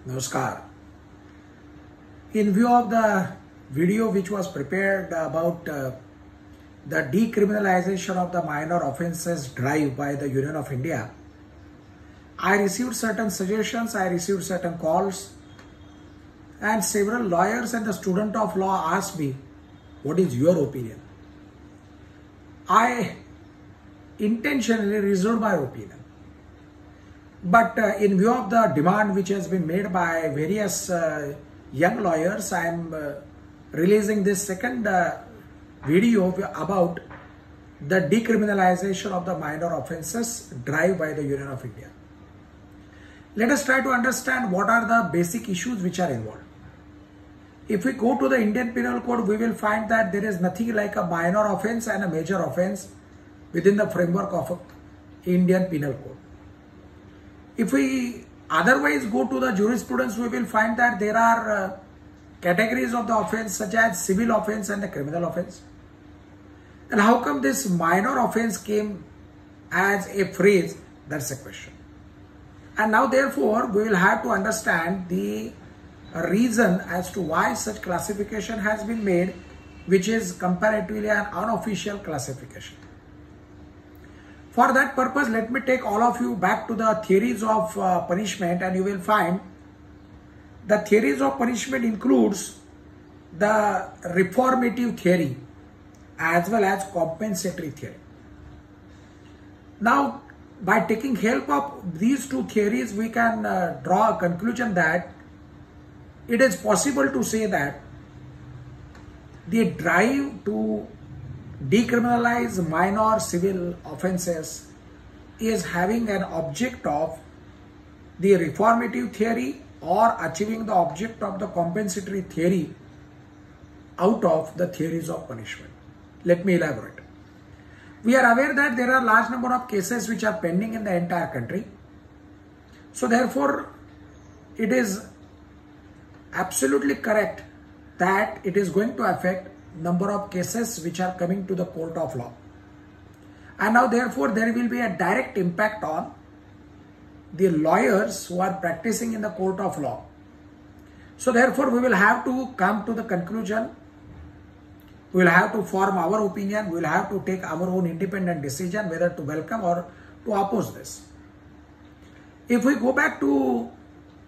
Namaskar. In view of the video which was prepared about the decriminalization of the minor offences drive by the Union of India, I received certain suggestions, I received certain calls, and several lawyers and the student of law asked me, what is your opinion? I intentionally reserved my opinion. But in view of the demand which has been made by various young lawyers, I am releasing this second video about the decriminalization of the minor offences drive by the Union of India. Let us try to understand what are the basic issues which are involved. If we go to the Indian Penal Code, we will find that there is nothing like a minor offence and a major offence within the framework of Indian Penal Code. If we otherwise go to the jurisprudence, we will find that there are categories of the offence such as civil offence and the criminal offence. And how come this minor offence came as a phrase? That's a question. And now therefore, we will have to understand the reason as to why such classification has been made, which is comparatively an unofficial classification. For that purpose, let me take all of you back to the theories of punishment, and you will find the theories of punishment includes the reformative theory as well as compensatory theory. Now, by taking help of these two theories, we can draw a conclusion that it is possible to say that the drive to decriminalize minor civil offences is having an object of the reformative theory or achieving the object of the compensatory theory out of the theories of punishment. Let me elaborate. We are aware that there are large number of cases which are pending in the entire country. So therefore, it is absolutely correct that it is going to affect number of cases which are coming to the court of law. And now therefore there will be a direct impact on the lawyers who are practicing in the court of law. So therefore we will have to come to the conclusion, we will have to form our opinion, we will have to take our own independent decision whether to welcome or to oppose this. If we go back to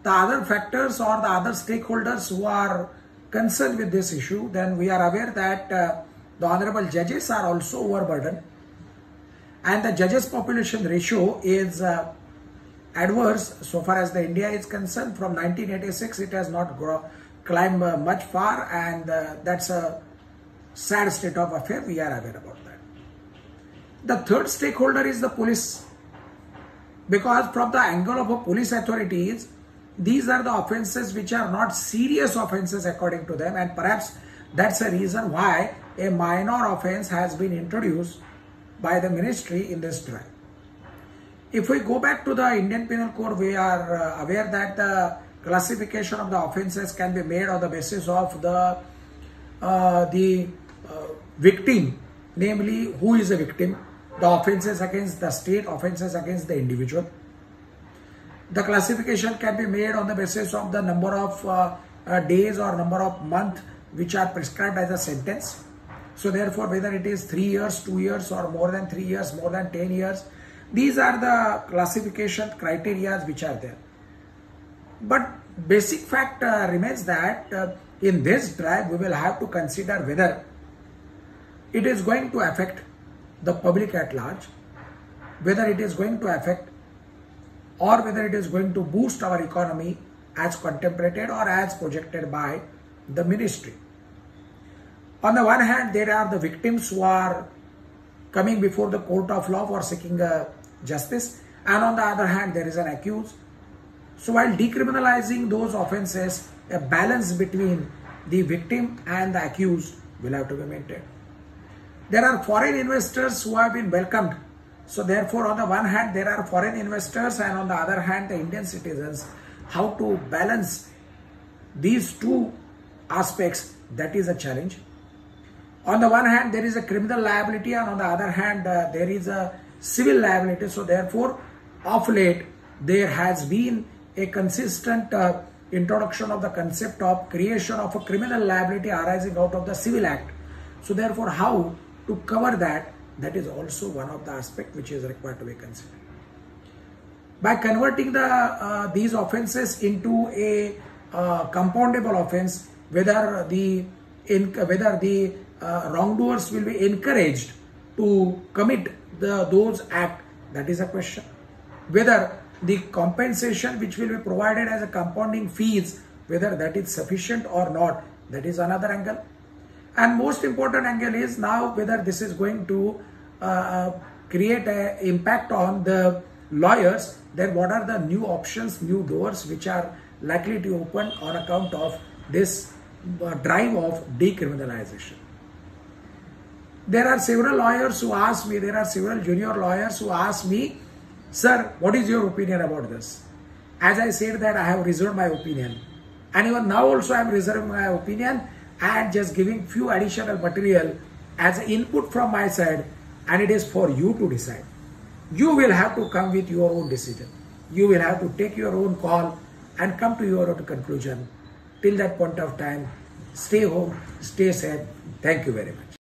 the other factors or the other stakeholders who are concerned with this issue, then we are aware that the honorable judges are also overburdened, and the judges population ratio is adverse so far as the India is concerned. From 1986 it has not climbed much far, and that's a sad state of affair. We are aware about that. The third stakeholder is the police, because from the angle of a police authorities, these are the offences which are not serious offences according to them, and perhaps that's a reason why a minor offence has been introduced by the ministry in this drive. If we go back to the Indian Penal Code, we are aware that the classification of the offences can be made on the basis of the victim, namely who is a victim, the offences against the state, offences against the individual. The classification can be made on the basis of the number of days or number of months which are prescribed as a sentence. So therefore, whether it is 3 years, 2 years, or more than 3 years, more than 10 years, these are the classification criteria which are there. But basic fact remains that in this drive, we will have to consider whether it is going to affect the public at large, whether it is going to affect or whether it is going to boost our economy as contemplated or as projected by the ministry. On the one hand, there are the victims who are coming before the court of law for seeking justice, and on the other hand, there is an accused. So while decriminalizing those offences, a balance between the victim and the accused will have to be maintained. There are foreign investors who have been welcomed. So therefore, on the one hand, there are foreign investors, and on the other hand, the Indian citizens. How to balance these two aspects, that is a challenge. On the one hand, there is a criminal liability, and on the other hand, there is a civil liability. So therefore, of late, there has been a consistent introduction of the concept of creation of a criminal liability arising out of the Civil Act. So therefore, how to cover that, that is also one of the aspects which is required to be considered. By converting these offences into a compoundable offence, whether the wrongdoers will be encouraged to commit those acts, that is a question. Whether the compensation which will be provided as a compounding fees, whether that is sufficient or not, that is another angle. And most important angle is now whether this is going to create an impact on the lawyers, then what are the new options, new doors which are likely to open on account of this drive of decriminalization. There are several lawyers who ask me, there are several junior lawyers who ask me, sir, what is your opinion about this? As I said that I have reserved my opinion, and even now also I am reserving my opinion and just giving few additional material as input from my side, and it is for you to decide. You will have to come with your own decision. You will have to take your own call and come to your own conclusion. Till that point of time, stay home, stay safe. Thank you very much.